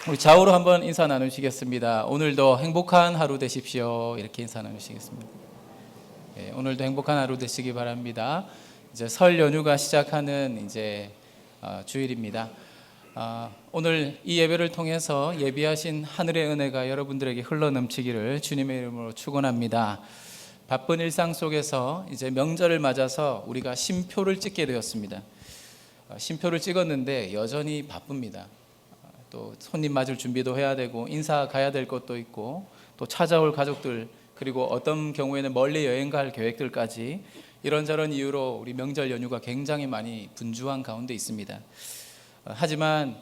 우리 좌우로 한번 인사 나누시겠습니다. 오늘도 행복한 하루 되십시오. 이렇게 인사 나누시겠습니다. 네, 오늘도 행복한 하루 되시기 바랍니다. 이제 설 연휴가 시작하는 주일입니다. 오늘 이 예배를 통해서 예비하신 하늘의 은혜가 여러분들에게 흘러넘치기를 주님의 이름으로 축원합니다. 바쁜 일상 속에서 이제 명절을 맞아서 우리가 쉼표를 찍게 되었습니다. 쉼표를 찍었는데 여전히 바쁩니다. 또 손님 맞을 준비도 해야 되고 인사 가야 될 것도 있고 또 찾아올 가족들, 그리고 어떤 경우에는 멀리 여행 갈 계획들까지 이런저런 이유로 우리 명절 연휴가 굉장히 많이 분주한 가운데 있습니다. 하지만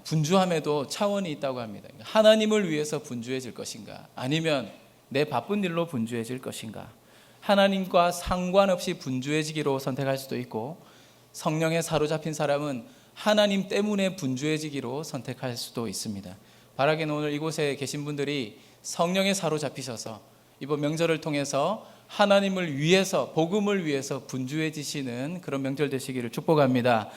분주함에도 차원이 있다고 합니다. 하나님을 위해서 분주해질 것인가, 아니면 내 바쁜 일로 분주해질 것인가. 하나님과 상관없이 분주해지기로 선택할 수도 있고, 성령에 사로잡힌 사람은 하나님 때문에 분주해지기로 선택할 수도 있습니다. 바라기는 오늘 이곳에 계신 분들이 성령에 사로잡히셔서 이번 명절을 통해서 하나님을 위해서, 복음을 위해서 분주해지시는 그런 명절 되시기를 축복합니다.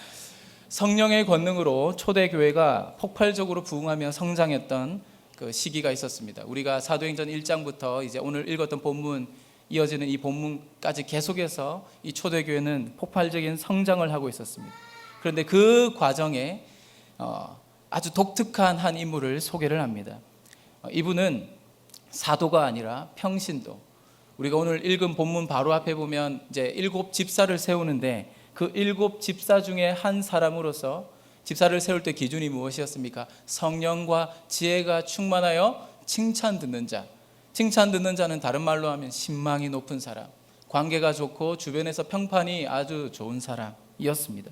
성령의 권능으로 초대교회가 폭발적으로 부흥하며 성장했던 그 시기가 있었습니다. 우리가 사도행전 1장부터 이제 오늘 읽었던 본문, 이어지는 이 본문까지 계속해서 이 초대교회는 폭발적인 성장을 하고 있었습니다. 그런데 그 과정에 아주 독특한 한 인물을 소개를 합니다. 이분은 사도가 아니라 평신도. 우리가 오늘 읽은 본문 바로 앞에 보면 이제 7 집사를 세우는데, 그 7 집사 중에 한 사람으로서 집사를 세울 때 기준이 무엇이었습니까? 성령과 지혜가 충만하여 칭찬 듣는 자. 칭찬 듣는 자는 다른 말로 하면 신망이 높은 사람, 관계가 좋고 주변에서 평판이 아주 좋은 사람이었습니다.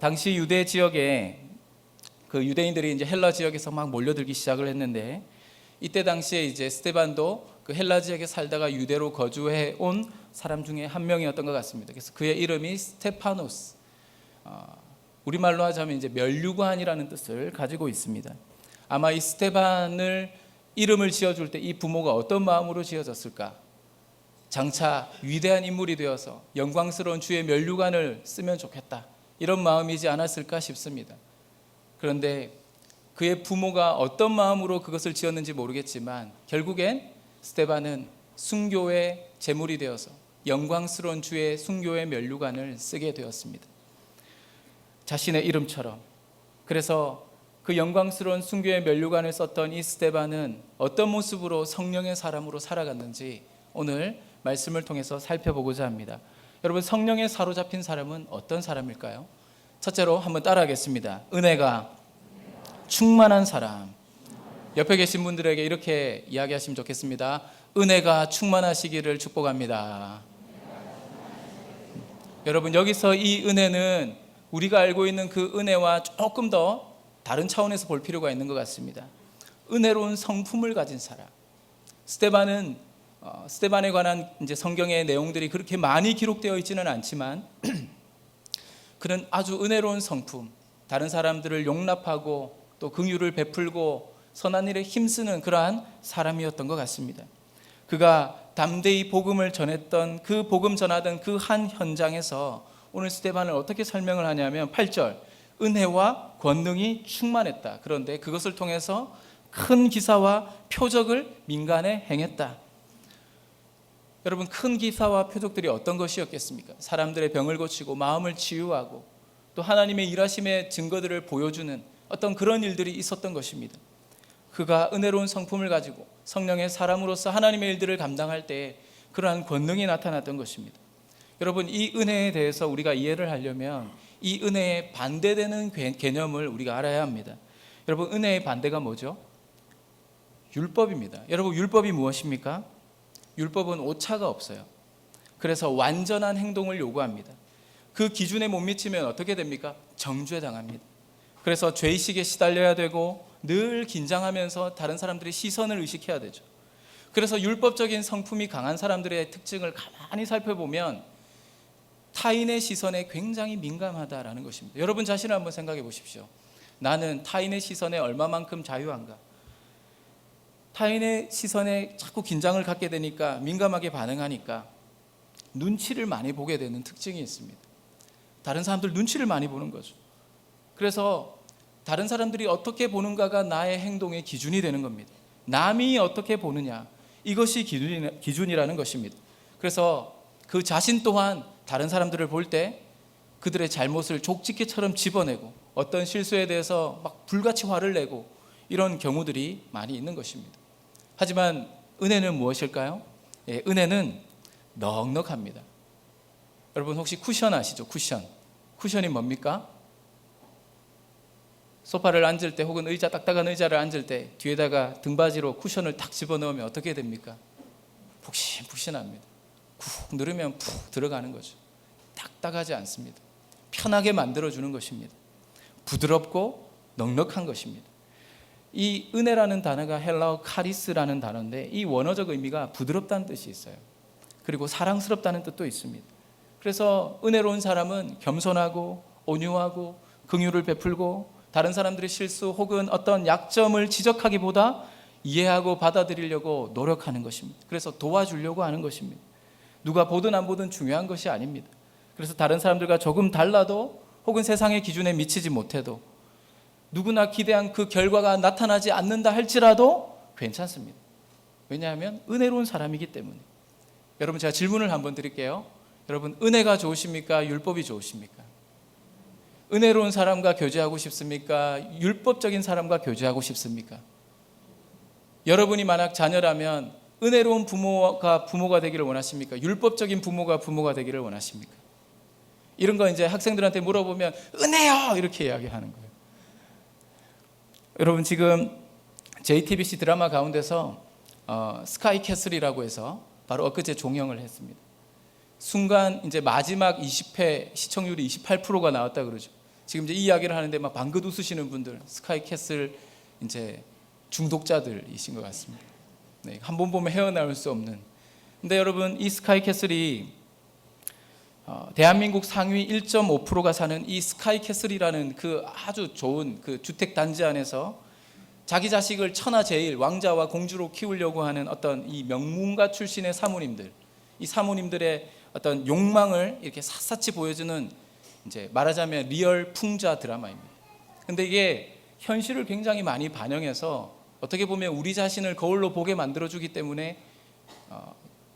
당시 유대 지역에 그 유대인들이 이제 헬라 지역에서 막 몰려들기 시작을 했는데, 이때 당시에 이제 스데반도 그 헬라 지역에 살다가 유대로 거주해 온 사람 중에 한 명이었던 것 같습니다. 그래서 그의 이름이 스테파노스. 우리말로 하자면 이제 면류관이라는 뜻을 가지고 있습니다. 아마 이 스테반을 이름을 지어줄 때 이 부모가 어떤 마음으로 지어졌을까? 장차 위대한 인물이 되어서 영광스러운 주의 면류관을 쓰면 좋겠다, 이런 마음이지 않았을까 싶습니다. 그런데 그의 부모가 어떤 마음으로 그것을 지었는지 모르겠지만 결국엔 스데반은 순교의 제물이 되어서 영광스러운 주의 순교의 면류관을 쓰게 되었습니다. 자신의 이름처럼. 그래서 그 영광스러운 순교의 면류관을 썼던 이 스데반은 어떤 모습으로 성령의 사람으로 살아갔는지 오늘 말씀을 통해서 살펴보고자 합니다. 여러분, 성령에 사로잡힌 사람은 어떤 사람일까요? 첫째로 한번 따라하겠습니다. 은혜가 충만한 사람. 옆에 계신 분들에게 이렇게 이야기하시면 좋겠습니다. 은혜가 충만하시기를 축복합니다. 여러분, 여기서 이 은혜는 우리가 알고 있는 그 은혜와 조금 더 다른 차원에서 볼 필요가 있는 것 같습니다. 은혜로운 성품을 가진 사람. 스데반에 관한 이제 성경의 내용들이 그렇게 많이 기록되어 있지는 않지만 그는 아주 은혜로운 성품, 다른 사람들을 용납하고 또 긍휼을 베풀고 선한 일에 힘쓰는 그러한 사람이었던 것 같습니다. 그가 담대히 복음을 전했던, 그 복음 전하던 그 한 현장에서 오늘 스데반을 어떻게 설명을 하냐면 8절, 은혜와 권능이 충만했다. 그런데 그것을 통해서 큰 기사와 표적을 민간에 행했다. 여러분, 큰 기사와 표적들이 어떤 것이었겠습니까? 사람들의 병을 고치고 마음을 치유하고 또 하나님의 일하심의 증거들을 보여주는 어떤 그런 일들이 있었던 것입니다. 그가 은혜로운 성품을 가지고 성령의 사람으로서 하나님의 일들을 감당할 때 그러한 권능이 나타났던 것입니다. 여러분, 이 은혜에 대해서 우리가 이해를 하려면 이 은혜에 반대되는 개념을 우리가 알아야 합니다. 여러분, 은혜의 반대가 뭐죠? 율법입니다. 여러분, 율법이 무엇입니까? 율법은 오차가 없어요. 그래서 완전한 행동을 요구합니다. 그 기준에 못 미치면 어떻게 됩니까? 정죄당합니다. 그래서 죄의식에 시달려야 되고 늘 긴장하면서 다른 사람들의 시선을 의식해야 되죠. 그래서 율법적인 성품이 강한 사람들의 특징을 가만히 살펴보면 타인의 시선에 굉장히 민감하다라는 것입니다. 여러분 자신을 한번 생각해 보십시오. 나는 타인의 시선에 얼마만큼 자유한가? 타인의 시선에 자꾸 긴장을 갖게 되니까, 민감하게 반응하니까 눈치를 많이 보게 되는 특징이 있습니다. 다른 사람들 눈치를 많이 보는 거죠. 그래서 다른 사람들이 어떻게 보는가가 나의 행동의 기준이 되는 겁니다. 남이 어떻게 보느냐, 이것이 기준이라는 것입니다. 그래서 그 자신 또한 다른 사람들을 볼 때 그들의 잘못을 족집게처럼 집어내고 어떤 실수에 대해서 막 불같이 화를 내고 이런 경우들이 많이 있는 것입니다. 하지만 은혜는 무엇일까요? 예, 은혜는 넉넉합니다. 여러분 혹시 쿠션 아시죠? 쿠션이 뭡니까? 소파를 앉을 때 혹은 딱딱한 의자를 앉을 때 뒤에다가 등받이로 쿠션을 탁 집어넣으면 어떻게 됩니까? 푹신푹신합니다. 쿡 누르면 푹 들어가는 거죠. 딱딱하지 않습니다. 편하게 만들어주는 것입니다. 부드럽고 넉넉한 것입니다. 이 은혜라는 단어가 헬라어 카리스라는 단어인데 이 원어적 의미가 부드럽다는 뜻이 있어요. 그리고 사랑스럽다는 뜻도 있습니다. 그래서 은혜로운 사람은 겸손하고 온유하고 긍휼을 베풀고 다른 사람들의 실수 혹은 어떤 약점을 지적하기보다 이해하고 받아들이려고 노력하는 것입니다. 그래서 도와주려고 하는 것입니다. 누가 보든 안 보든 중요한 것이 아닙니다. 그래서 다른 사람들과 조금 달라도 혹은 세상의 기준에 미치지 못해도 누구나 기대한 그 결과가 나타나지 않는다 할지라도 괜찮습니다. 왜냐하면 은혜로운 사람이기 때문에. 여러분 제가 질문을 한번 드릴게요. 여러분 은혜가 좋으십니까? 율법이 좋으십니까? 은혜로운 사람과 교제하고 싶습니까? 율법적인 사람과 교제하고 싶습니까? 여러분이 만약 자녀라면 은혜로운 부모가 되기를 원하십니까? 율법적인 부모가 되기를 원하십니까? 이런 거 이제 학생들한테 물어보면 은혜요! 이렇게 이야기하는 거예요. 여러분 지금 JTBC 드라마 가운데서 스카이캐슬이라고 해서 바로 엊그제 종영을 했습니다. 순간 이제 마지막 20회 시청률이 28%가 나왔다 그러죠. 지금 이제 이 이야기를 하는데 막 방긋 웃으시는 분들, 스카이캐슬 이제 중독자들이신 것 같습니다. 네, 한 번 보면 헤어나올 수 없는. 근데 여러분 이 스카이캐슬이 대한민국 상위 1.5%가 사는 이 스카이캐슬이라는 그 아주 좋은 그 주택 단지 안에서 자기 자식을 천하제일 왕자와 공주로 키우려고 하는 어떤 이 명문가 출신의 사모님들, 이 사모님들의 어떤 욕망을 이렇게 샅샅이 보여주는 이제 말하자면 리얼 풍자 드라마입니다. 근데 이게 현실을 굉장히 많이 반영해서 어떻게 보면 우리 자신을 거울로 보게 만들어주기 때문에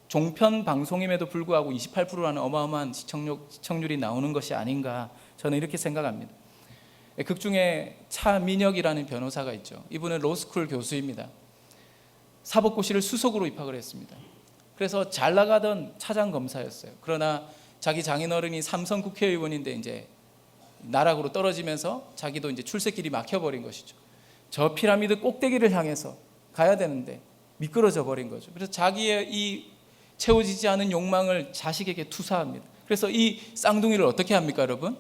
종편 방송임에도 불구하고 28%라는 어마어마한 시청률이 나오는 것이 아닌가 저는 이렇게 생각합니다. 극 중에 차민혁이라는 변호사가 있죠. 이분은 로스쿨 교수입니다. 사법고시를 수석으로 입학을 했습니다. 그래서 잘 나가던 차장검사였어요. 그러나 자기 장인어른이 삼선 국회의원인데 이제 나락으로 떨어지면서 자기도 이제 출세길이 막혀버린 것이죠. 저 피라미드 꼭대기를 향해서 가야 되는데 미끄러져 버린 거죠. 그래서 자기의 이 채워지지 않은 욕망을 자식에게 투사합니다. 그래서 이 쌍둥이를 어떻게 합니까, 여러분?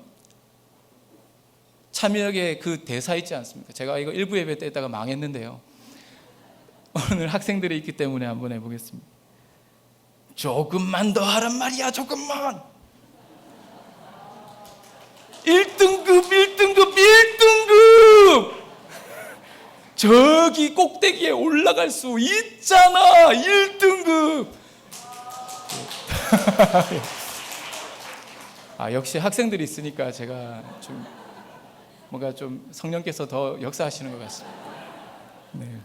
차민혁의 그 대사 있지 않습니까? 제가 이거 일부 예배 때 했다가 망했는데요. 오늘 학생들이 있기 때문에 한번 해보겠습니다. 조금만 더 하란 말이야, 조금만. 1등급 저기 꼭대기에 올라갈 수 있잖아. 1등급. 역시 학생들이 있으니까 제가 좀 뭔가 좀 성령께서 더 역사하시는 것 같습니다. 네.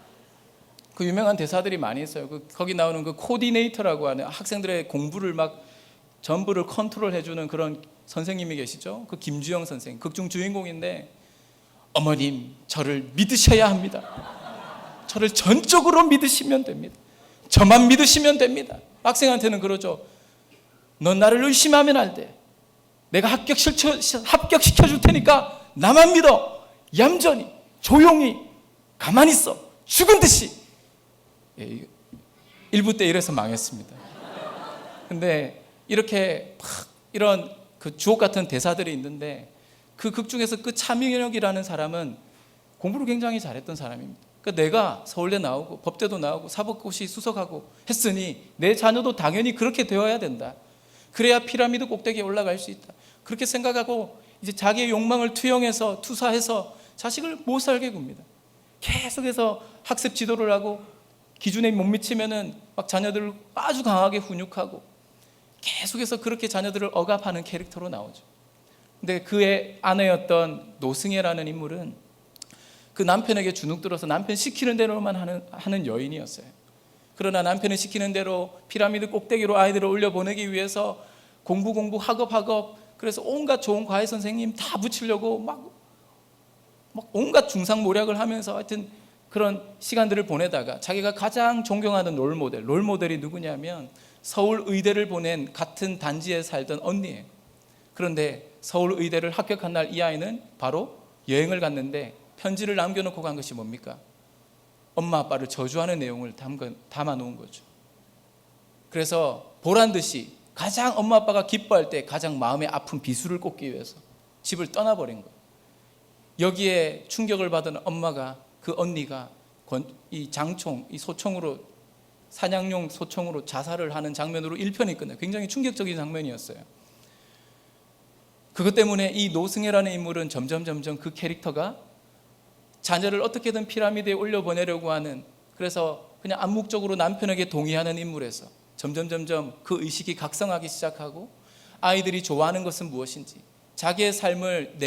그 유명한 대사들이 많이 있어요. 거기 나오는 그 코디네이터라고 하는 학생들의 공부를 막 전부를 컨트롤해주는 그런 선생님이 계시죠. 그 김주영 선생님, 극중 주인공인데 어머님 저를 믿으셔야 합니다. 저를 전적으로 믿으시면 됩니다. 저만 믿으시면 됩니다. 학생한테는 그러죠. 넌 나를 의심하면 안 돼. 내가 합격시켜 줄 테니까 나만 믿어. 얌전히 조용히 가만히 있어. 죽은 듯이. 예, 1부 때 이래서 망했습니다. 근데 이렇게 막 이런 그 주옥 같은 대사들이 있는데 그 극 중에서 그 차민혁이라는 사람은 공부를 굉장히 잘했던 사람입니다. 그러니까 내가 서울대 나오고 법대도 나오고 사법고시 수석하고 했으니 내 자녀도 당연히 그렇게 되어야 된다. 그래야 피라미드 꼭대기에 올라갈 수 있다. 그렇게 생각하고 이제 자기의 욕망을 투영해서 투사해서 자식을 못 살게 굽니다. 계속해서 학습 지도를 하고 기준에 못 미치면은 막 자녀들을 아주 강하게 훈육하고 계속해서 그렇게 자녀들을 억압하는 캐릭터로 나오죠. 근데 그의 아내였던 노승혜라는 인물은 그 남편에게 주눅 들어서 남편 시키는 대로만 하는 여인이었어요. 그러나 남편이 시키는 대로 피라미드 꼭대기로 아이들을 올려보내기 위해서 공부 학업 그래서 온갖 좋은 과외 선생님 다 붙이려고 막 온갖 중상모략을 하면서 하여튼 그런 시간들을 보내다가 자기가 가장 존경하는 롤모델이 누구냐면 서울 의대를 보낸 같은 단지에 살던 언니예요. 그런데 서울 의대를 합격한 날 이 아이는 바로 여행을 갔는데 편지를 남겨놓고 간 것이 뭡니까? 엄마 아빠를 저주하는 내용을 담아 놓은 거죠. 그래서 보란듯이 가장 엄마 아빠가 기뻐할 때 가장 마음에 아픈 비수를 꽂기 위해서 집을 떠나버린 거예요. 여기에 충격을 받은 엄마가 그 언니가 이 소총으로 사냥용 소총으로 자살을 하는 장면으로 1편이 끝나요. 굉장히 충격적인 장면이었어요. 그것 때문에 이 노승혜라는 인물은 점점 그 캐릭터가 자녀를 어떻게든 피라미드에 올려보내려고 하는, 그래서 그냥 암묵적으로 남편에게 동의하는 인물에서 점점 그 의식이 각성하기 시작하고 아이들이 좋아하는 것은 무엇인지, 자기의 삶을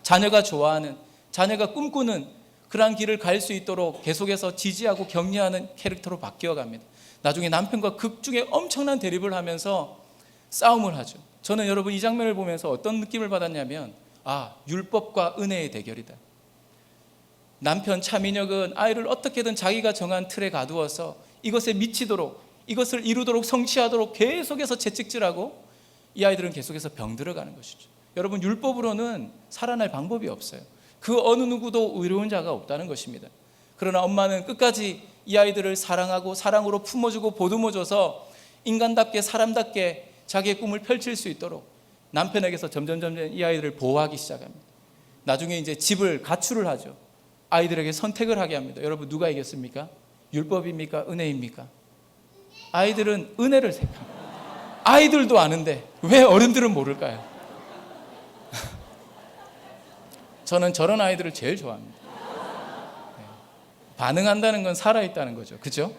자녀가 좋아하는, 자녀가 꿈꾸는 그러한 길을 갈 수 있도록 계속해서 지지하고 격려하는 캐릭터로 바뀌어 갑니다. 나중에 남편과 극중에 엄청난 대립을 하면서 싸움을 하죠. 저는 여러분 이 장면을 보면서 어떤 느낌을 받았냐면, 율법과 은혜의 대결이다. 남편 차민혁은 아이를 어떻게든 자기가 정한 틀에 가두어서 이것에 미치도록, 이것을 이루도록 성취하도록 계속해서 채찍질하고, 이 아이들은 계속해서 병들어가는 것이죠. 여러분, 율법으로는 살아날 방법이 없어요. 그 어느 누구도 의로운 자가 없다는 것입니다. 그러나 엄마는 끝까지 이 아이들을 사랑하고 사랑으로 품어주고 보듬어줘서 인간답게 사람답게 자기의 꿈을 펼칠 수 있도록 남편에게서 점점 이 아이들을 보호하기 시작합니다. 나중에 이제 집을 가출을 하죠. 아이들에게 선택을 하게 합니다. 여러분, 누가 이겼습니까? 율법입니까? 은혜입니까? 아이들은 은혜를 택합니다. 아이들도 아는데 왜 어른들은 모를까요? 저는 저런 아이들을 제일 좋아합니다. 반응한다는 건 살아있다는 거죠. 그죠?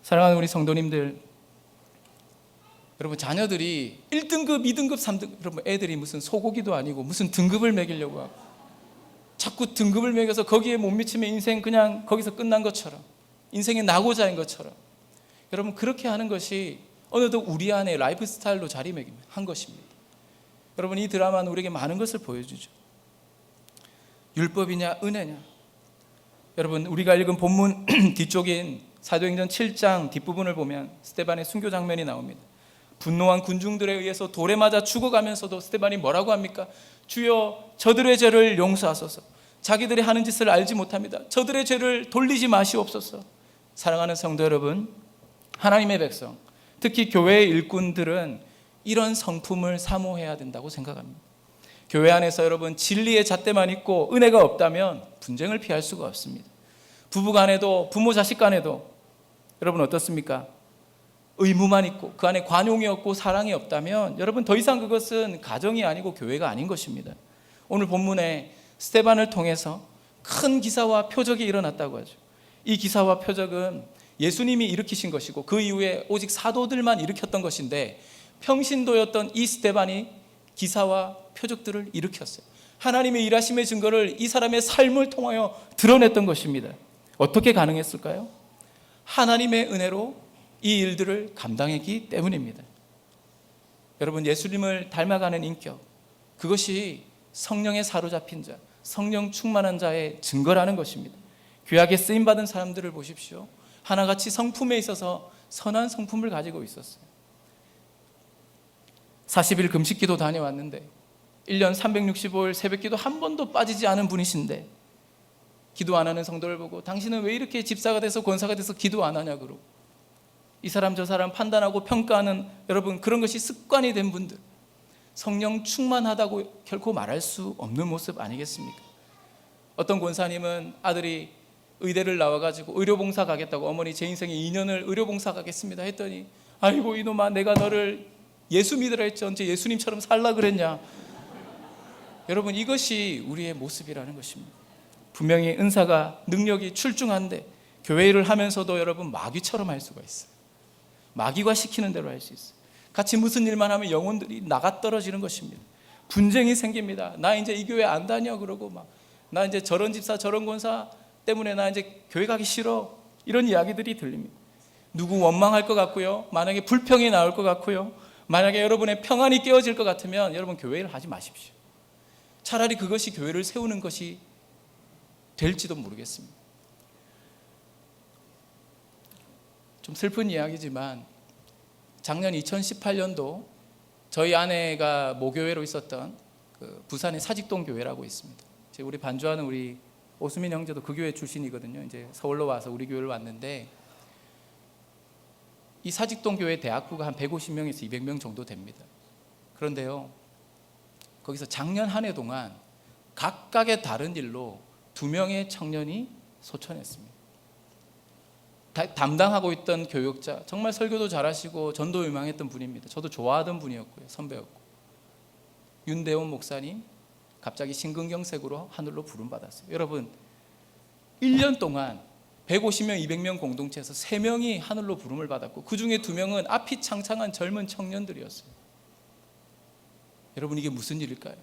사랑하는 우리 성도님들, 여러분, 자녀들이 1등급, 2등급, 3등급, 여러분, 애들이 무슨 소고기도 아니고 무슨 등급을 매기려고 하고 자꾸 등급을 매겨서 거기에 못 미치면 인생 그냥 거기서 끝난 것처럼, 인생의 낙오자인 것처럼, 여러분, 그렇게 하는 것이 어느덧 우리 안에 라이프 스타일로 자리매김한 것입니다. 여러분, 이 드라마는 우리에게 많은 것을 보여주죠. 율법이냐 은혜냐. 여러분, 우리가 읽은 본문 뒤쪽인 사도행전 7장 뒷부분을 보면 스데반의 순교 장면이 나옵니다. 분노한 군중들에 의해서 돌에 맞아 죽어가면서도 스데반이 뭐라고 합니까? 주여, 저들의 죄를 용서하소서. 자기들이 하는 짓을 알지 못합니다. 저들의 죄를 돌리지 마시옵소서. 사랑하는 성도 여러분, 하나님의 백성, 특히 교회의 일꾼들은 이런 성품을 사모해야 된다고 생각합니다. 교회 안에서 여러분, 진리의 잣대만 있고 은혜가 없다면 분쟁을 피할 수가 없습니다. 부부 간에도, 부모 자식 간에도 여러분 어떻습니까? 의무만 있고 그 안에 관용이 없고 사랑이 없다면 여러분, 더 이상 그것은 가정이 아니고 교회가 아닌 것입니다. 오늘 본문에 스데반을 통해서 큰 기사와 표적이 일어났다고 하죠. 이 기사와 표적은 예수님이 일으키신 것이고 그 이후에 오직 사도들만 일으켰던 것인데, 평신도였던 이 스데반이 기사와 표적들을 일으켰어요. 하나님의 일하심의 증거를 이 사람의 삶을 통하여 드러냈던 것입니다. 어떻게 가능했을까요? 하나님의 은혜로 이 일들을 감당했기 때문입니다. 여러분, 예수님을 닮아가는 인격, 그것이 성령에 사로잡힌 자, 성령 충만한 자의 증거라는 것입니다. 귀하게 쓰임받은 사람들을 보십시오. 하나같이 성품에 있어서 선한 성품을 가지고 있었어요. 40일 금식기도 다녀왔는데 1년 365일 새벽기도 한 번도 빠지지 않은 분이신데, 기도 안 하는 성도를 보고 당신은 왜 이렇게 집사가 돼서 권사가 돼서 기도 안 하냐 그러고, 이 사람 저 사람 판단하고 평가하는, 여러분, 그런 것이 습관이 된 분들, 성령 충만하다고 결코 말할 수 없는 모습 아니겠습니까? 어떤 권사님은 아들이 의대를 나와가지고 의료봉사 가겠다고, 어머니 제 인생에 2년을 의료봉사 가겠습니다 했더니, 아이고 이놈아, 내가 너를 예수 믿으라 했지 언제 예수님처럼 살라 그랬냐. 여러분, 이것이 우리의 모습이라는 것입니다. 분명히 은사가, 능력이 출중한데 교회 일을 하면서도 여러분, 마귀처럼 할 수가 있어요. 마귀가 시키는 대로 할 수 있어요. 같이 무슨 일만 하면 영혼들이 나가 떨어지는 것입니다. 분쟁이 생깁니다. 나 이제 이 교회 안 다녀 그러고 막 나 이제 저런 집사 저런 권사 때문에 나 이제 교회 가기 싫어. 이런 이야기들이 들립니다. 누구 원망할 것 같고요. 만약에 불평이 나올 것 같고요. 만약에 여러분의 평안이 깨어질 것 같으면 여러분 교회를 하지 마십시오. 차라리 그것이 교회를 세우는 것이 될지도 모르겠습니다. 좀 슬픈 이야기지만 작년 2018년도 저희 아내가 모교회로 있었던 그 부산의 사직동 교회라고 있습니다. 우리 반주하는 우리 오수민 형제도 그 교회 출신이거든요. 이제 서울로 와서 우리 교회를 왔는데 이 사직동 교회 대학부가 한 150명에서 200명 정도 됩니다. 그런데요, 거기서 작년 한 해 동안 각각의 다른 일로 2명의 청년이 소천했습니다. 담당하고 있던 교육자, 정말 설교도 잘하시고 전도 유망했던 분입니다. 저도 좋아하던 분이었고요, 선배였고. 윤대원 목사님 갑자기 심근경색으로 하늘로 부름받았어요. 여러분, 1년 동안 150명, 200명 공동체에서 3명이 하늘로 부름을 받았고 그 중에 2명은 앞이 창창한 젊은 청년들이었어요. 여러분, 이게 무슨 일일까요?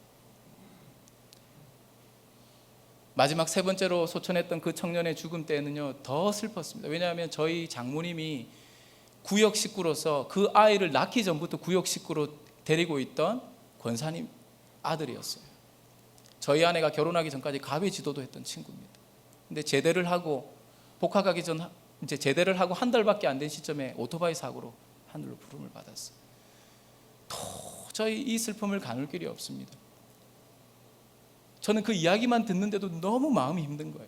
마지막 3번째로 소천했던 그 청년의 죽음 때는요, 더 슬펐습니다. 왜냐하면 저희 장모님이 구역 식구로서 그 아이를 낳기 전부터 구역 식구로 데리고 있던 권사님 아들이었어요. 저희 아내가 결혼하기 전까지 가비 지도도 했던 친구입니다. 근데 제대를 하고 복학하기 전 이제 제대를 하고 한 달밖에 안 된 시점에 오토바이 사고로 하늘로 부름을 받았어요. 도저히 이 슬픔을 가눌 길이 없습니다. 저는 그 이야기만 듣는데도 너무 마음이 힘든 거예요.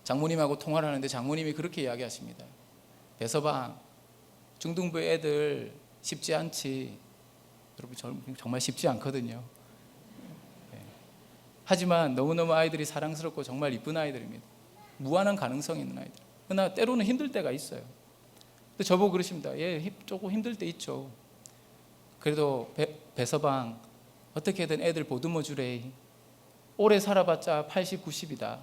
장모님하고 통화를 하는데 장모님이 그렇게 이야기하십니다. 배서방, 중등부 애들 쉽지 않지. 여러분, 정말 쉽지 않거든요. 하지만 너무너무 아이들이 사랑스럽고 정말 이쁜 아이들입니다. 무한한 가능성이 있는 아이들. 그러나 때로는 힘들 때가 있어요. 근데 저보고 그러십니다. 예, 조금 힘들 때 있죠. 그래도 배서방 어떻게든 애들 보듬어 주래. 오래 살아봤자 80, 90이다.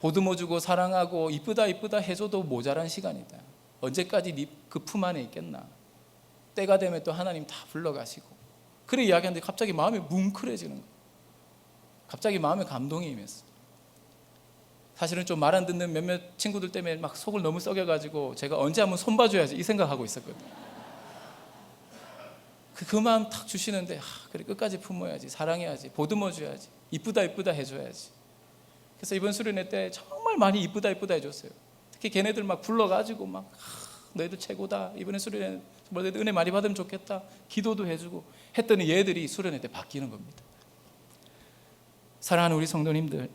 보듬어 주고 사랑하고 이쁘다 이쁘다 해줘도 모자란 시간이다. 언제까지 네 그 품 안에 있겠나. 때가 되면 또 하나님 다 불러가시고. 그래 이야기하는데 갑자기 마음이 뭉클해지는 거예요. 갑자기 마음에 감동이 임했어요. 사실은 좀 말 안 듣는 몇몇 친구들 때문에 막 속을 너무 썩여가지고 제가 언제 한번 손봐줘야지 이 생각하고 있었거든요. 그 마음 탁 주시는데 그래 끝까지 품어야지, 사랑해야지, 보듬어줘야지, 이쁘다 이쁘다 해줘야지. 그래서 이번 수련회 때 정말 많이 이쁘다 이쁘다 해줬어요. 특히 걔네들 막 불러가지고 막 너희들 최고다, 이번에 수련회 너희들 은혜 많이 받으면 좋겠다, 기도도 해주고 했더니 얘들이 수련회 때 바뀌는 겁니다. 사랑하는 우리 성도님들,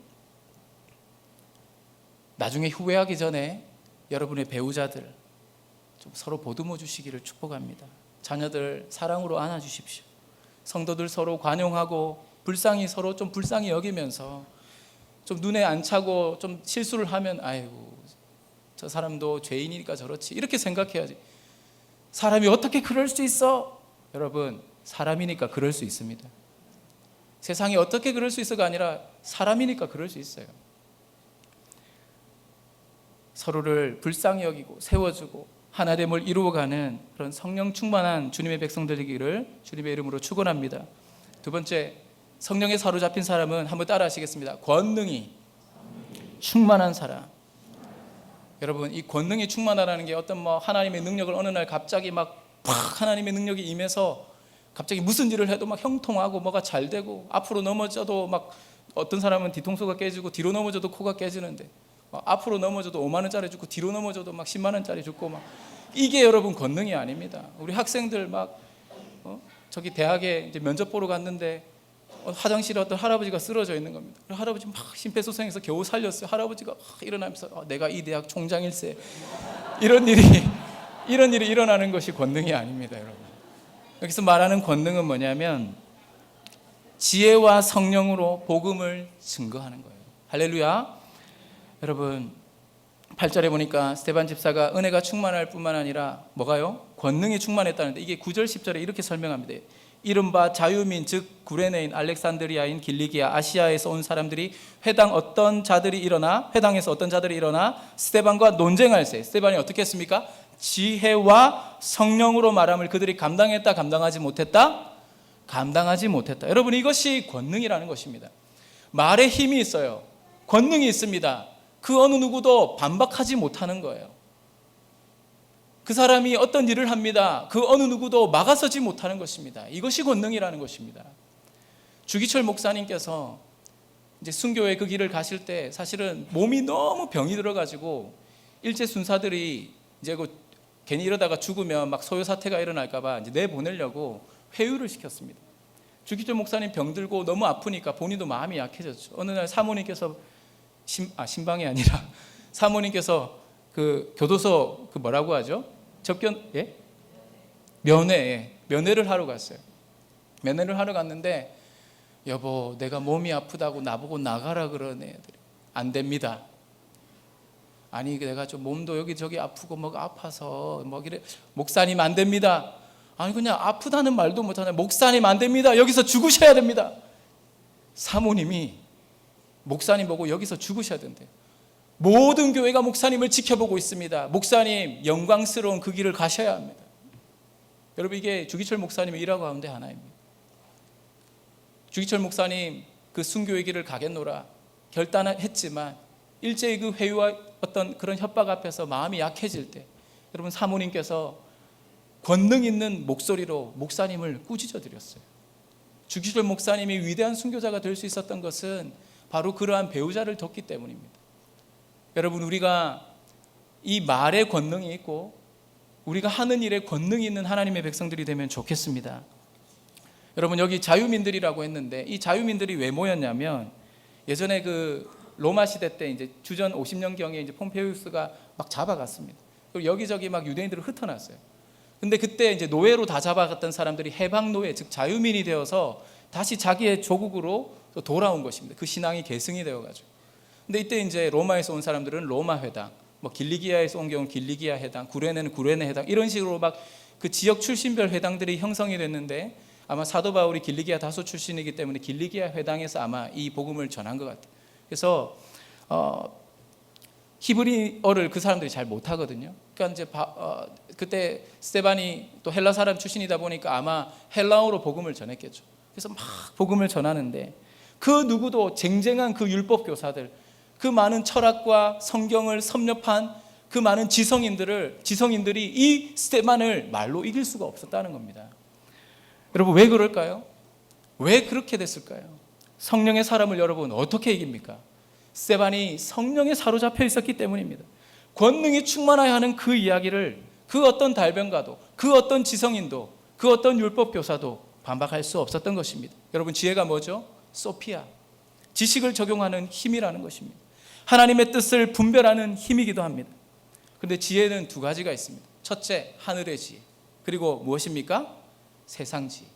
나중에 후회하기 전에 여러분의 배우자들 좀 서로 보듬어 주시기를 축복합니다. 자녀들 사랑으로 안아주십시오. 성도들 서로 관용하고 서로 좀 불쌍히 여기면서 좀 눈에 안 차고 좀 실수를 하면 아이고 저 사람도 죄인이니까 저렇지 이렇게 생각해야지. 사람이 어떻게 그럴 수 있어? 여러분, 사람이니까 그럴 수 있습니다. 세상이 어떻게 그럴 수 있어가 아니라 사람이니까 그럴 수 있어요. 서로를 불쌍히 여기고 세워주고 하나됨을 이루어가는 그런 성령 충만한 주님의 백성들 되기를 주님의 이름으로 축원합니다. 두 번째, 성령에 사로잡힌 사람은 한번 따라 하시겠습니다. 권능이 충만한 사람. 여러분, 이 권능이 충만하다는 게 어떤 하나님의 능력을 어느 날 갑자기 막 하나님의 능력이 임해서 갑자기 무슨 일을 해도 막 형통하고 뭐가 잘 되고 앞으로 넘어져도 막 어떤 사람은 뒤통수가 깨지고 뒤로 넘어져도 코가 깨지는데 앞으로 넘어져도 5만 원짜리 주고 뒤로 넘어져도 막 10만 원짜리 주고 막 이게 여러분 권능이 아닙니다. 우리 학생들 막 저기 대학에 이제 면접 보러 갔는데 화장실에 어떤 할아버지가 쓰러져 있는 겁니다. 할아버지 막 심폐소생해서 겨우 살렸어요. 할아버지가 일어나면서 내가 이 대학 총장일세. 이런 일이 일어나는 것이 권능이 아닙니다, 여러분. 여기서 말하는 권능은 뭐냐면 지혜와 성령으로 복음을 증거하는 거예요. 할렐루야. 여러분, 8절에 보니까 스데반 집사가 은혜가 충만할 뿐만 아니라 뭐가요? 권능이 충만했다는데 이게 9절 10절에 이렇게 설명합니다. 이른바 자유민 즉 구레네인 알렉산드리아인 길리기아 아시아에서 온 사람들이 회당에서 어떤 자들이 일어나 스데반과 논쟁할세. 스데반이 어떻게 했습니까? 지혜와 성령으로 말함을 그들이 감당했다 감당하지 못했다? 감당하지 못했다. 여러분, 이것이 권능이라는 것입니다. 말에 힘이 있어요. 권능이 있습니다. 그 어느 누구도 반박하지 못하는 거예요. 그 사람이 어떤 일을 합니다. 그 어느 누구도 막아서지 못하는 것입니다. 이것이 권능이라는 것입니다. 주기철 목사님께서 이제 순교의 그 길을 가실 때 사실은 몸이 너무 병이 들어가지고 일제 순사들이 이제 괜히 이러다가 죽으면 막 소요 사태가 일어날까봐 이제 내보내려고 회유를 시켰습니다. 주기철 목사님 병들고 너무 아프니까 본인도 마음이 약해졌죠. 어느 날 사모님께서 신방이 아니라 사모님께서 그 교도소 그 뭐라고 하죠? 면회를 하러 갔어요. 면회를 하러 갔는데 여보, 내가 몸이 아프다고 나보고 나가라 그러네. 애들이. 안 됩니다. 아니, 내가 좀 몸도 여기저기 아프고 뭐가 아파서 뭐 이래. 목사님 안 됩니다. 아니, 그냥 아프다는 말도 못하네. 목사님 안 됩니다. 여기서 죽으셔야 됩니다. 사모님이 목사님 보고 여기서 죽으셔야 된대요. 모든 교회가 목사님을 지켜보고 있습니다. 목사님, 영광스러운 그 길을 가셔야 합니다. 여러분, 이게 주기철 목사님의 일화 가운데 하나입니다. 주기철 목사님 그 순교의 길을 가겠노라 결단했지만 일제의 그 회유와 어떤 그런 협박 앞에서 마음이 약해질 때 여러분, 사모님께서 권능 있는 목소리로 목사님을 꾸짖어 드렸어요. 주기철 목사님이 위대한 순교자가 될 수 있었던 것은 바로 그러한 배우자를 뒀기 때문입니다. 여러분, 우리가 이 말에 권능이 있고 우리가 하는 일에 권능이 있는 하나님의 백성들이 되면 좋겠습니다. 여러분, 여기 자유민들이라고 했는데 이 자유민들이 왜 모였냐면 예전에 그 로마 시대 때 이제 주전 50년경에 이제 폼페이우스가 막 잡아갔습니다. 그리고 여기저기 막 유대인들을 흩어놨어요. 근데 그때 이제 노예로 다 잡아갔던 사람들이 해방 노예, 즉 자유민이 되어서 다시 자기의 조국으로 돌아온 것입니다. 그 신앙이 계승이 되어가지고. 근데 이때 이제 로마에서 온 사람들은 로마 회당, 뭐 길리기아에서 온 경우는 길리기아 회당, 구레네는 구레네 회당, 이런 식으로 막 그 지역 출신별 회당들이 형성이 됐는데 아마 사도 바울이 길리기아 다소 출신이기 때문에 길리기아 회당에서 아마 이 복음을 전한 것 같아요. 그래서 히브리어를 그 사람들이 잘 못하거든요. 그러니까 이제 그때 스데반이 또 헬라 사람 출신이다 보니까 아마 헬라어로 복음을 전했겠죠. 그래서 막 복음을 전하는데 그 누구도 쟁쟁한 그 율법 교사들, 그 많은 철학과 성경을 섭렵한 그 많은 지성인들이 이 스데반을 말로 이길 수가 없었다는 겁니다. 여러분, 왜 그럴까요? 왜 그렇게 됐을까요? 성령의 사람을 여러분 어떻게 이깁니까? 스데반이 성령에 사로잡혀 있었기 때문입니다. 권능이 충만하여 하는 그 이야기를 그 어떤 달변가도, 그 어떤 지성인도, 그 어떤 율법 교사도 반박할 수 없었던 것입니다. 여러분, 지혜가 뭐죠? 소피아, 지식을 적용하는 힘이라는 것입니다. 하나님의 뜻을 분별하는 힘이기도 합니다. 그런데 지혜는 두 가지가 있습니다. 첫째, 하늘의 지혜. 그리고 무엇입니까? 세상 지혜.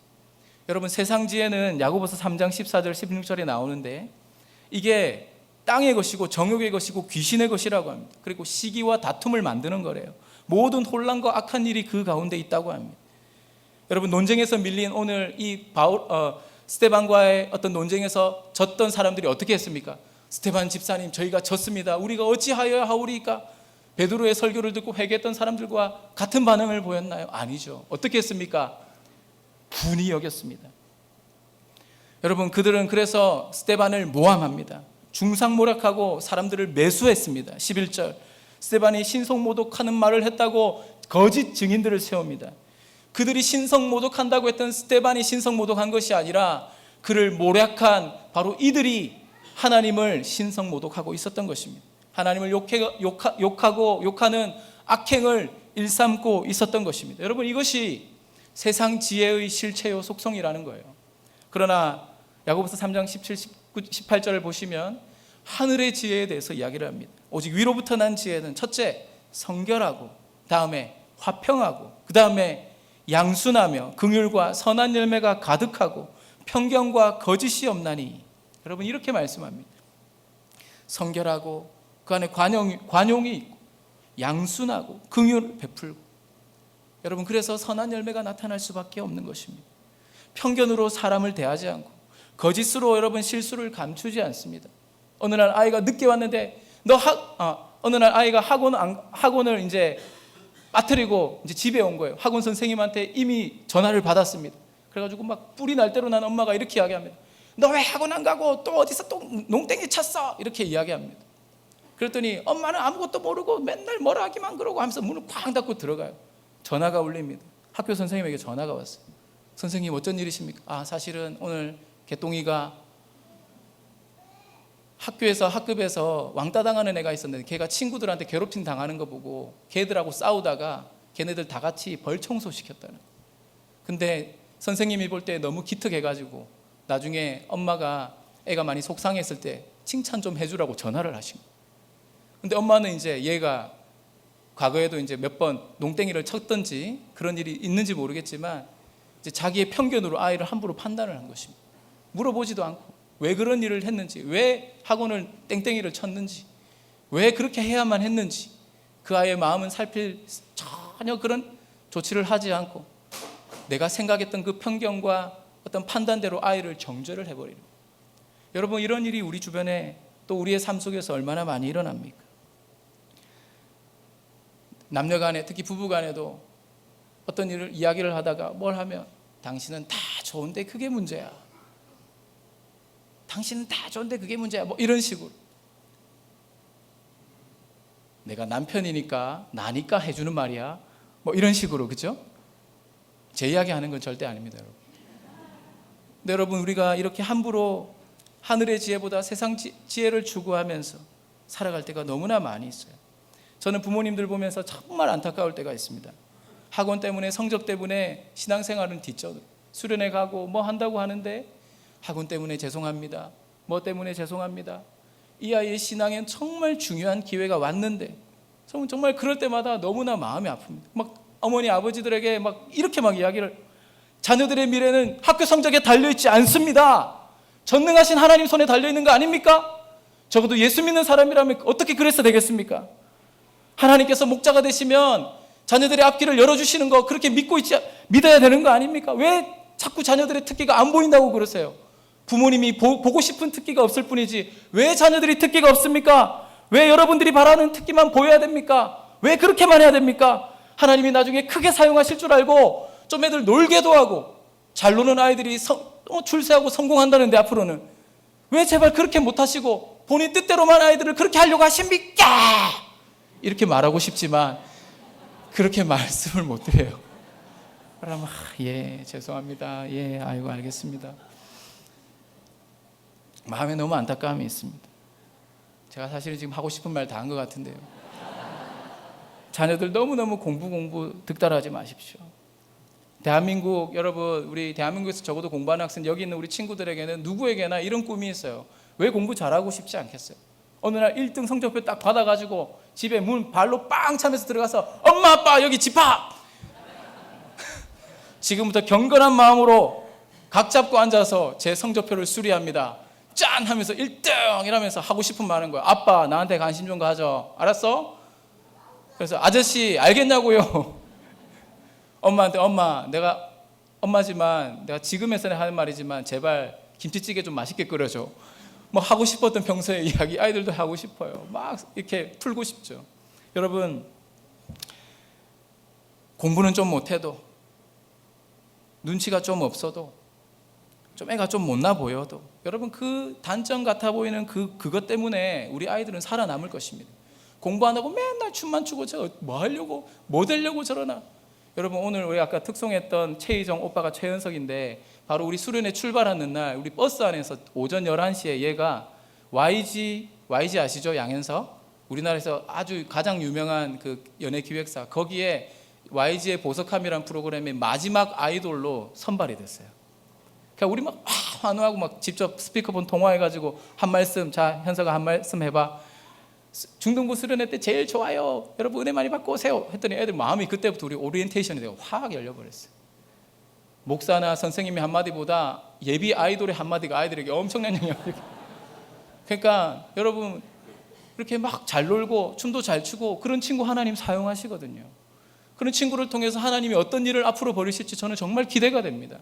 여러분, 세상 지혜는 야고보서 3장 14절 16절에 나오는데 이게 땅의 것이고 정욕의 것이고 귀신의 것이라고 합니다. 그리고 시기와 다툼을 만드는 거래요. 모든 혼란과 악한 일이 그 가운데 있다고 합니다. 여러분, 논쟁에서 밀린 오늘 이 스데반과의 어떤 논쟁에서 졌던 사람들이 어떻게 했습니까? 스데반 집사님, 저희가 졌습니다. 우리가 어찌하여야 하오리까? 베드로의 설교를 듣고 회개했던 사람들과 같은 반응을 보였나요? 아니죠. 어떻게 했습니까? 분이 여겼습니다. 여러분, 그들은 그래서 스데반을 모함합니다. 중상모략하고 사람들을 매수했습니다. 11절, 스데반이 신성모독하는 말을 했다고 거짓 증인들을 세웁니다. 그들이 신성모독한다고 했던 스데반이 신성모독한 것이 아니라 그를 모략한 바로 이들이 하나님을 신성모독하고 있었던 것입니다. 하나님을 욕하는 악행을 일삼고 있었던 것입니다. 여러분, 이것이 세상 지혜의 실체요 속성이라는 거예요. 그러나 야고보서 3장 17, 19, 18절을 보시면 하늘의 지혜에 대해서 이야기를 합니다. 오직 위로부터 난 지혜는 첫째, 성결하고, 다음에 화평하고, 그 다음에 양순하며 긍휼과 선한 열매가 가득하고 편견과 거짓이 없나니. 여러분, 이렇게 말씀합니다. 성결하고 그 안에 관용이 있고 양순하고 긍휼을 베풀고. 여러분, 그래서 선한 열매가 나타날 수밖에 없는 것입니다. 편견으로 사람을 대하지 않고 거짓으로 여러분 실수를 감추지 않습니다. 어느 날 아이가 늦게 왔는데 어느 날 아이가 학원을 이제 빠뜨리고 이제 집에 온 거예요. 학원 선생님한테 이미 전화를 받았습니다. 그래가지고 막 뿔이 날 대로 난 엄마가 이렇게 이야기합니다. 너 왜 학원 안 가고 또 어디서 또 농땡이 쳤어? 이렇게 이야기합니다. 그랬더니 엄마는 아무것도 모르고 맨날 뭐라 하기만 그러고 하면서 문을 쾅 닫고 들어가요. 전화가 울립니다. 학교 선생님에게 전화가 왔어요. 선생님 어쩐 일이십니까? 사실은 오늘 개똥이가 학교에서 학급에서 왕따 당하는 애가 있었는데 걔가 친구들한테 괴롭힘 당하는 거 보고 걔들하고 싸우다가 걔네들 다 같이 벌 청소시켰다는 거예요. 근데 선생님이 볼 때 너무 기특해가지고 나중에 엄마가 애가 많이 속상했을 때 칭찬 좀 해주라고 전화를 하신 거예요. 근데 엄마는 이제 얘가 과거에도 이제 몇 번 농땡이를 쳤던지 그런 일이 있는지 모르겠지만 이제 자기의 편견으로 아이를 함부로 판단을 한 것입니다. 물어보지도 않고 왜 그런 일을 했는지, 왜 학원을 땡땡이를 쳤는지, 왜 그렇게 해야만 했는지 그 아이의 마음은 살필 전혀 그런 조치를 하지 않고 내가 생각했던 그 편견과 어떤 판단대로 아이를 정죄를 해버리는 거예요. 여러분, 이런 일이 우리 주변에 또 우리의 삶 속에서 얼마나 많이 일어납니까? 남녀간에, 특히 부부간에도 어떤 일을 이야기를 하다가 뭘 하면 당신은 다 좋은데 그게 문제야, 당신은 다 좋은데 그게 문제야, 뭐 이런 식으로. 내가 남편이니까 나니까 해주는 말이야, 뭐 이런 식으로. 그죠? 제 이야기 하는 건 절대 아닙니다, 여러분. 근데 여러분, 우리가 이렇게 함부로 하늘의 지혜보다 세상 지혜를 추구하면서 살아갈 때가 너무나 많이 있어요. 저는 부모님들 보면서 정말 안타까울 때가 있습니다. 학원 때문에, 성적 때문에 신앙생활은 뒤쳐도 수련회 가고 뭐 한다고 하는데 학원 때문에 죄송합니다, 뭐 때문에 죄송합니다. 이 아이의 신앙엔 정말 중요한 기회가 왔는데 정말 그럴 때마다 너무나 마음이 아픕니다. 막 어머니 아버지들에게 막 이렇게 막 이야기를, 자녀들의 미래는 학교 성적에 달려있지 않습니다. 전능하신 하나님 손에 달려있는 거 아닙니까? 적어도 예수 믿는 사람이라면 어떻게 그래서 되겠습니까? 하나님께서 목자가 되시면 자녀들의 앞길을 열어주시는 거 그렇게 믿어야 되는 거 아닙니까? 왜 자꾸 자녀들의 특기가 안 보인다고 그러세요? 부모님이 보고 싶은 특기가 없을 뿐이지 왜 자녀들이 특기가 없습니까? 왜 여러분들이 바라는 특기만 보여야 됩니까? 왜 그렇게만 해야 됩니까? 하나님이 나중에 크게 사용하실 줄 알고 좀 애들 놀게도 하고, 잘 노는 아이들이 출세하고 성공한다는데 앞으로는 왜 제발 그렇게 못하시고 본인 뜻대로만 아이들을 그렇게 하려고 하십니까? 이렇게 말하고 싶지만 그렇게 말씀을 못 드려요. 그러면 예, 죄송합니다, 예, 아이고 알겠습니다. 마음에 너무 안타까움이 있습니다. 제가 사실은 지금 하고 싶은 말 다 한 것 같은데요. 자녀들 너무너무 공부 득달하지 마십시오. 대한민국, 여러분, 우리 대한민국에서 적어도 공부하는 학생, 여기 있는 우리 친구들에게는 누구에게나 이런 꿈이 있어요. 왜 공부 잘하고 싶지 않겠어요? 어느 날 1등 성적표 딱 받아가지고 집에 문 발로 빵 차면서 들어가서 엄마 아빠 여기 집합! 지금부터 경건한 마음으로 각 잡고 앉아서 제 성적표를 수리합니다. 짠! 하면서 1등! 이러면서 하고 싶은 말 하는 거야. 아빠 나한테 관심 좀 가져. 알았어? 그래서 아저씨 알겠냐고요. 엄마한테 엄마, 내가 엄마지만 내가 지금에서 하는 말이지만 제발 김치찌개 좀 맛있게 끓여줘. 뭐 하고 싶었던 평소의 이야기 아이들도 하고 싶어요. 막 이렇게 풀고 싶죠. 여러분, 공부는 좀 못해도, 눈치가 좀 없어도, 좀 애가 좀 못나 보여도 여러분 그 단점 같아 보이는 그것 때문에 우리 아이들은 살아남을 것입니다. 공부 안 하고 맨날 춤만 추고 저 뭐 하려고, 뭐 되려고 저러나. 여러분, 오늘 우리 아까 특송했던 최희정 오빠가 최연석인데 바로 우리 수련회 출발하는 날 우리 버스 안에서 오전 11시에 얘가 YG 아시죠? 양현석? 우리나라에서 아주 가장 유명한 그 연예기획사, 거기에 YG의 보석함이라는 프로그램의 마지막 아이돌로 선발이 됐어요. 그러니까 우리 막 환호하고 막 직접 스피커폰 통화해가지고 한 말씀, 자 현석아 한 말씀 해봐. 중등부 수련회 때 제일 좋아요, 여러분 은혜 많이 받고 오세요 했더니 애들 마음이 그때부터 우리 오리엔테이션이 되고 확 열려버렸어요. 목사나 선생님의 한마디보다 예비 아이돌의 한마디가 아이들에게 엄청난 영향을. 그러니까 여러분, 이렇게 막 잘 놀고 춤도 잘 추고 그런 친구 하나님 사용하시거든요. 그런 친구를 통해서 하나님이 어떤 일을 앞으로 벌이실지 저는 정말 기대가 됩니다.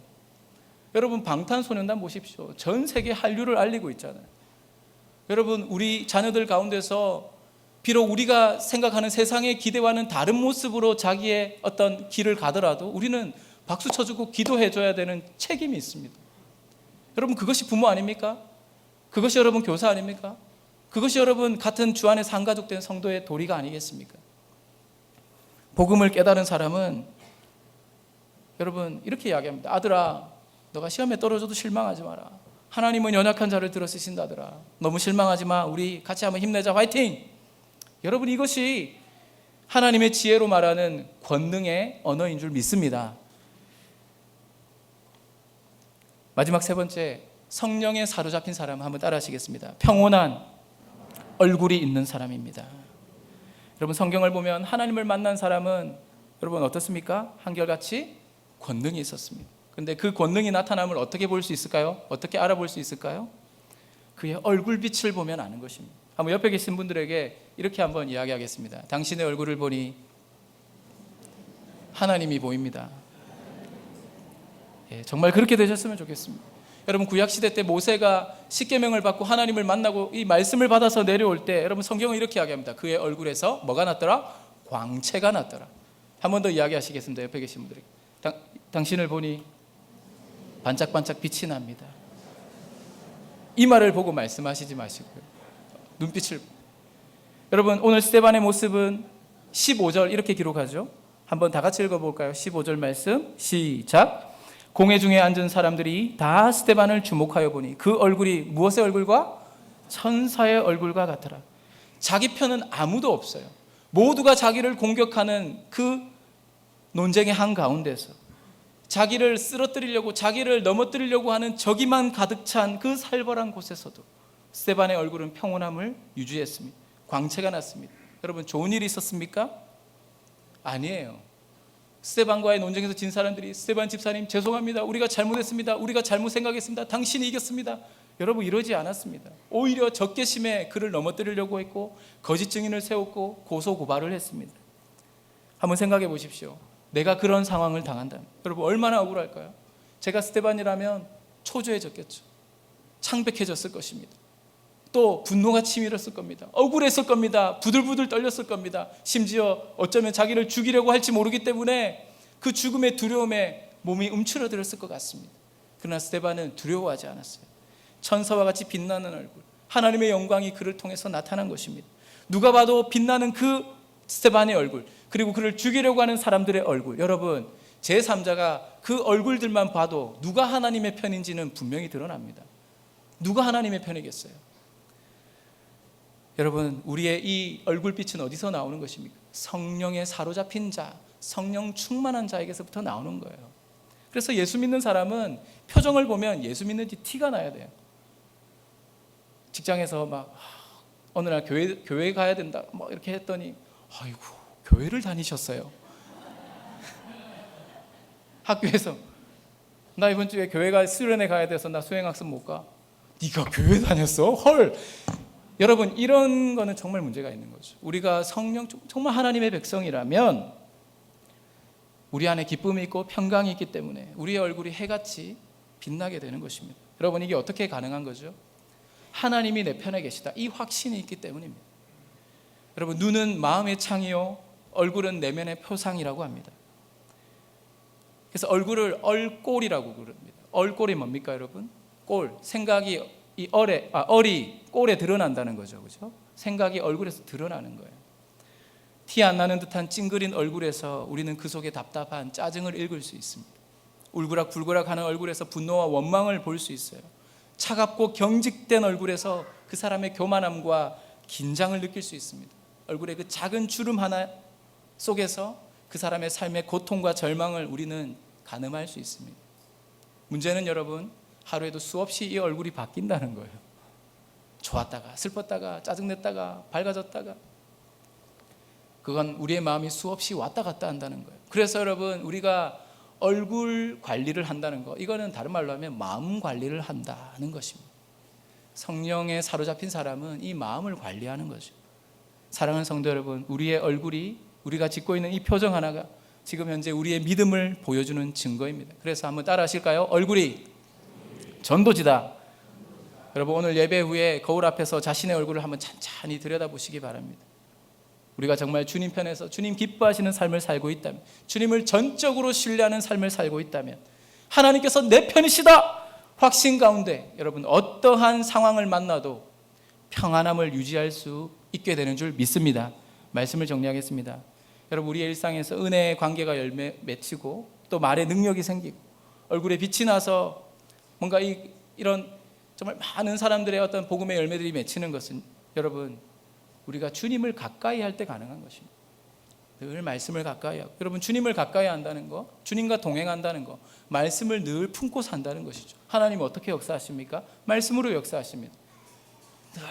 여러분, 방탄소년단 보십시오. 전 세계 한류를 알리고 있잖아요. 여러분, 우리 자녀들 가운데서 비록 우리가 생각하는 세상의 기대와는 다른 모습으로 자기의 어떤 길을 가더라도 우리는 박수 쳐주고 기도해줘야 되는 책임이 있습니다. 여러분, 그것이 부모 아닙니까? 그것이 여러분 교사 아닙니까? 그것이 여러분 같은 주 안에 상가족 된 성도의 도리가 아니겠습니까? 복음을 깨달은 사람은 여러분 이렇게 이야기합니다. 아들아, 너가 시험에 떨어져도 실망하지 마라. 하나님은 연약한 자를 들어 쓰신다. 아들아, 너무 실망하지 마. 우리 같이 한번 힘내자. 화이팅! 여러분, 이것이 하나님의 지혜로 말하는 권능의 언어인 줄 믿습니다. 마지막 세 번째, 성령에 사로잡힌 사람 한번 따라 하시겠습니다. 평온한 얼굴이 있는 사람입니다. 여러분, 성경을 보면 하나님을 만난 사람은 여러분 어떻습니까? 한결같이 권능이 있었습니다. 그런데 그 권능이 나타남을 어떻게 볼 수 있을까요? 어떻게 알아볼 수 있을까요? 그의 얼굴빛을 보면 아는 것입니다. 한번 옆에 계신 분들에게 이렇게 한번 이야기하겠습니다. 당신의 얼굴을 보니 하나님이 보입니다. 정말 그렇게 되셨으면 좋겠습니다. 여러분, 구약시대 때 모세가 십계명을 받고 하나님을 만나고 이 말씀을 받아서 내려올 때 여러분 성경은 이렇게 이야기합니다. 그의 얼굴에서 뭐가 났더라? 광채가 났더라. 한 번 더 이야기하시겠습니다. 옆에 계신 분들에게. 당신을 보니 반짝반짝 빛이 납니다. 이 말을 보고 말씀하시지 마시고요. 눈빛을. 여러분, 오늘 스데반의 모습은 15절 이렇게 기록하죠. 한번 다 같이 읽어볼까요? 15절 말씀 시작. 공회 중에 앉은 사람들이 다 스데반을 주목하여 보니 그 얼굴이 무엇의 얼굴과? 천사의 얼굴과 같더라. 자기 편은 아무도 없어요. 모두가 자기를 공격하는 그 논쟁의 한가운데서 자기를 쓰러뜨리려고, 자기를 넘어뜨리려고 하는 적이만 가득 찬 그 살벌한 곳에서도 스데반의 얼굴은 평온함을 유지했습니다. 광채가 났습니다. 여러분, 좋은 일이 있었습니까? 아니에요. 스데반과의 논쟁에서 진 사람들이 스데반 집사님 죄송합니다. 우리가 잘못했습니다. 우리가 잘못 생각했습니다. 당신이 이겼습니다. 여러분, 이러지 않았습니다. 오히려 적개심에 그를 넘어뜨리려고 했고 거짓 증인을 세웠고 고소 고발을 했습니다. 한번 생각해 보십시오. 내가 그런 상황을 당한다면 여러분 얼마나 억울할까요? 제가 스데반이라면 초조해졌겠죠. 창백해졌을 것입니다. 또 분노가 치밀었을 겁니다. 억울했을 겁니다. 부들부들 떨렸을 겁니다. 심지어 어쩌면 자기를 죽이려고 할지 모르기 때문에 그 죽음의 두려움에 몸이 움츠러들었을 것 같습니다. 그러나 스데반은 두려워하지 않았어요. 천사와 같이 빛나는 얼굴, 하나님의 영광이 그를 통해서 나타난 것입니다. 누가 봐도 빛나는 그 스데반의 얼굴, 그리고 그를 죽이려고 하는 사람들의 얼굴. 여러분, 제3자가 그 얼굴들만 봐도 누가 하나님의 편인지는 분명히 드러납니다. 누가 하나님의 편이겠어요? 여러분, 우리의 이 얼굴빛은 어디서 나오는 것입니까? 성령에 사로잡힌 자, 성령 충만한 자에게서부터 나오는 거예요. 그래서 예수 믿는 사람은 표정을 보면 예수 믿는지 티가 나야 돼요. 직장에서 막 어느 날 교회 가야 된다 막 이렇게 했더니 아이고, 교회를 다니셨어요. 학교에서 나 이번 주에 교회가 수련회 가야 돼서 나 수행학습 못 가. 네가 교회 다녔어? 헐. 여러분, 이런 거는 정말 문제가 있는 거죠. 우리가 성령 정말 하나님의 백성이라면 우리 안에 기쁨이 있고 평강이 있기 때문에 우리의 얼굴이 해같이 빛나게 되는 것입니다. 여러분, 이게 어떻게 가능한 거죠? 하나님이 내 편에 계시다, 이 확신이 있기 때문입니다. 여러분, 눈은 마음의 창이요 얼굴은 내면의 표상이라고 합니다. 그래서 얼굴을 얼꼴이라고 부릅니다. 얼꼴이 뭡니까 여러분? 꼴, 생각이 얼이 꼴에 드러난다는 거죠. 그죠? 생각이 얼굴에서 드러나는 거예요. 티 안 나는 듯한 찡그린 얼굴에서 우리는 그 속에 답답한 짜증을 읽을 수 있습니다. 울그락불그락 하는 얼굴에서 분노와 원망을 볼 수 있어요. 차갑고 경직된 얼굴에서 그 사람의 교만함과 긴장을 느낄 수 있습니다. 얼굴의 그 작은 주름 하나 속에서 그 사람의 삶의 고통과 절망을 우리는 가늠할 수 있습니다. 문제는 여러분, 하루에도 수없이 이 얼굴이 바뀐다는 거예요. 좋았다가 슬펐다가 짜증냈다가 밝아졌다가, 그건 우리의 마음이 수없이 왔다 갔다 한다는 거예요. 그래서 여러분, 우리가 얼굴 관리를 한다는 거, 이거는 다른 말로 하면 마음 관리를 한다는 것입니다. 성령에 사로잡힌 사람은 이 마음을 관리하는 거죠. 사랑하는 성도 여러분, 우리의 얼굴이, 우리가 짓고 있는 이 표정 하나가 지금 현재 우리의 믿음을 보여주는 증거입니다. 그래서 한번 따라 하실까요? 얼굴이 전도지다. 여러분, 오늘 예배 후에 거울 앞에서 자신의 얼굴을 한번 찬찬히 들여다보시기 바랍니다. 우리가 정말 주님 편에서 주님 기뻐하시는 삶을 살고 있다면, 주님을 전적으로 신뢰하는 삶을 살고 있다면, 하나님께서 내 편이시다 확신 가운데 여러분 어떠한 상황을 만나도 평안함을 유지할 수 있게 되는 줄 믿습니다. 말씀을 정리하겠습니다. 여러분, 우리의 일상에서 은혜의 관계가 열매 맺히고 또 말에 능력이 생기고 얼굴에 빛이 나서 뭔가 이런 정말 많은 사람들의 어떤 복음의 열매들이 맺히는 것은 여러분, 우리가 주님을 가까이 할 때 가능한 것입니다. 늘 말씀을 가까이 하고, 여러분 주님을 가까이 한다는 거, 주님과 동행한다는 거, 말씀을 늘 품고 산다는 것이죠. 하나님 어떻게 역사하십니까? 말씀으로 역사하십니다.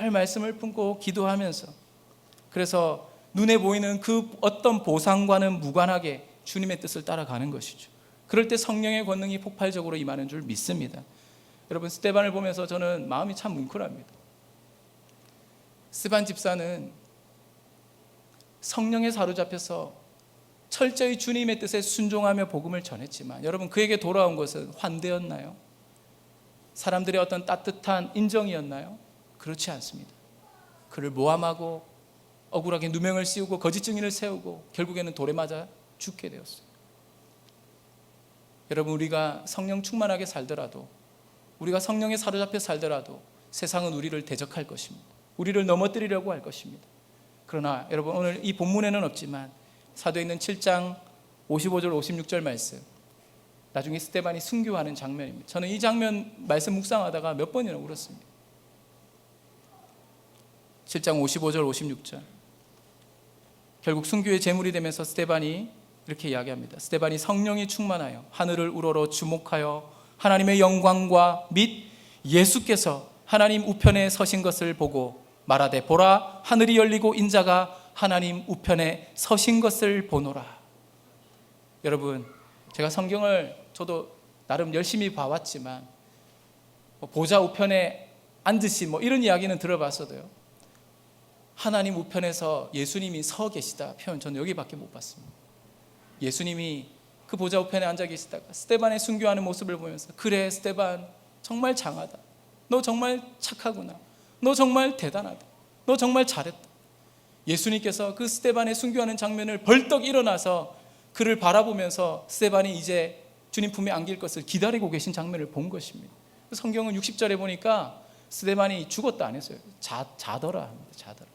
늘 말씀을 품고 기도하면서, 그래서 눈에 보이는 그 어떤 보상과는 무관하게 주님의 뜻을 따라가는 것이죠. 그럴 때 성령의 권능이 폭발적으로 임하는 줄 믿습니다. 여러분, 스데반을 보면서 저는 마음이 참 뭉클합니다. 스데반 집사는 성령에 사로잡혀서 철저히 주님의 뜻에 순종하며 복음을 전했지만, 여러분 그에게 돌아온 것은 환대였나요? 사람들의 어떤 따뜻한 인정이었나요? 그렇지 않습니다. 그를 모함하고 억울하게 누명을 씌우고 거짓 증인을 세우고 결국에는 돌에 맞아 죽게 되었어요. 여러분, 우리가 성령 충만하게 살더라도, 우리가 성령에 사로잡혀 살더라도 세상은 우리를 대적할 것입니다. 우리를 넘어뜨리려고 할 것입니다. 그러나 여러분, 오늘 이 본문에는 없지만 사도행전 7장 55절 56절 말씀, 나중에 스데반이 순교하는 장면입니다. 저는 이 장면 말씀 묵상하다가 몇 번이나 울었습니다. 7장 55절 56절, 결국 순교의 제물이 되면서 스데반이 이렇게 이야기합니다. 스데반이 성령이 충만하여 하늘을 우러러 주목하여 하나님의 영광과 및 예수께서 하나님 우편에 서신 것을 보고 말하되, 보라, 하늘이 열리고 인자가 하나님 우편에 서신 것을 보노라. 여러분, 제가 성경을 저도 나름 열심히 봐왔지만 보좌 우편에 앉으신 이런 이야기는 들어봤어도요, 하나님 우편에서 예수님이 서 계시다 표현 저는 여기밖에 못 봤습니다. 예수님이 그 보좌 우편에 앉아 계시다가 스데반의 순교하는 모습을 보면서, 그래 스데반 정말 장하다, 너 정말 착하구나, 너 정말 대단하다, 너 정말 잘했다. 예수님께서 그 스데반의 순교하는 장면을 벌떡 일어나서 그를 바라보면서 스데반이 이제 주님 품에 안길 것을 기다리고 계신 장면을 본 것입니다. 성경은 60절에 보니까 스데반이 죽었다 안 했어요. 자더라 합니다. 자더라.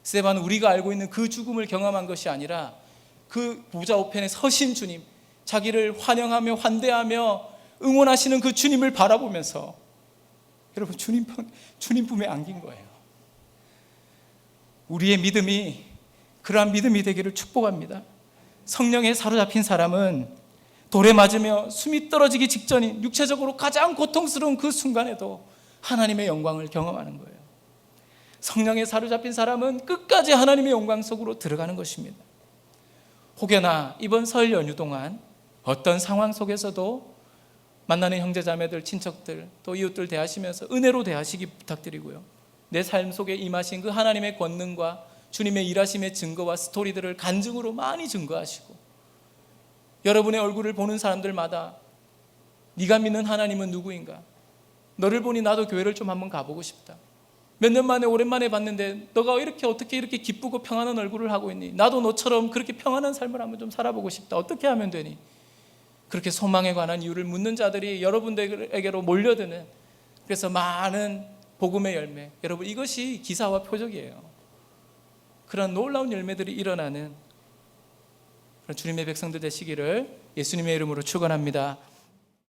스데반은 우리가 알고 있는 그 죽음을 경험한 것이 아니라 그 보좌 우편에 서신 주님, 자기를 환영하며 환대하며 응원하시는 그 주님을 바라보면서 여러분 주님 품에 안긴 거예요. 우리의 믿음이 그러한 믿음이 되기를 축복합니다. 성령에 사로잡힌 사람은 돌에 맞으며 숨이 떨어지기 직전인 육체적으로 가장 고통스러운 그 순간에도 하나님의 영광을 경험하는 거예요. 성령에 사로잡힌 사람은 끝까지 하나님의 영광 속으로 들어가는 것입니다. 혹여나 이번 설 연휴 동안 어떤 상황 속에서도 만나는 형제자매들, 친척들, 또 이웃들 대하시면서 은혜로 대하시기 부탁드리고요, 내 삶 속에 임하신 그 하나님의 권능과 주님의 일하심의 증거와 스토리들을 간증으로 많이 증거하시고, 여러분의 얼굴을 보는 사람들마다 네가 믿는 하나님은 누구인가, 너를 보니 나도 교회를 좀 한번 가보고 싶다, 몇 년 만에 오랜만에 봤는데 너가 어떻게 이렇게 기쁘고 평안한 얼굴을 하고 있니, 나도 너처럼 그렇게 평안한 삶을 한번 좀 살아보고 싶다, 어떻게 하면 되니, 그렇게 소망에 관한 이유를 묻는 자들이 여러분들에게로 몰려드는, 그래서 많은 복음의 열매, 여러분 이것이 기사와 표적이에요. 그런 놀라운 열매들이 일어나는 그런 주님의 백성들 되시기를 예수님의 이름으로 축원합니다.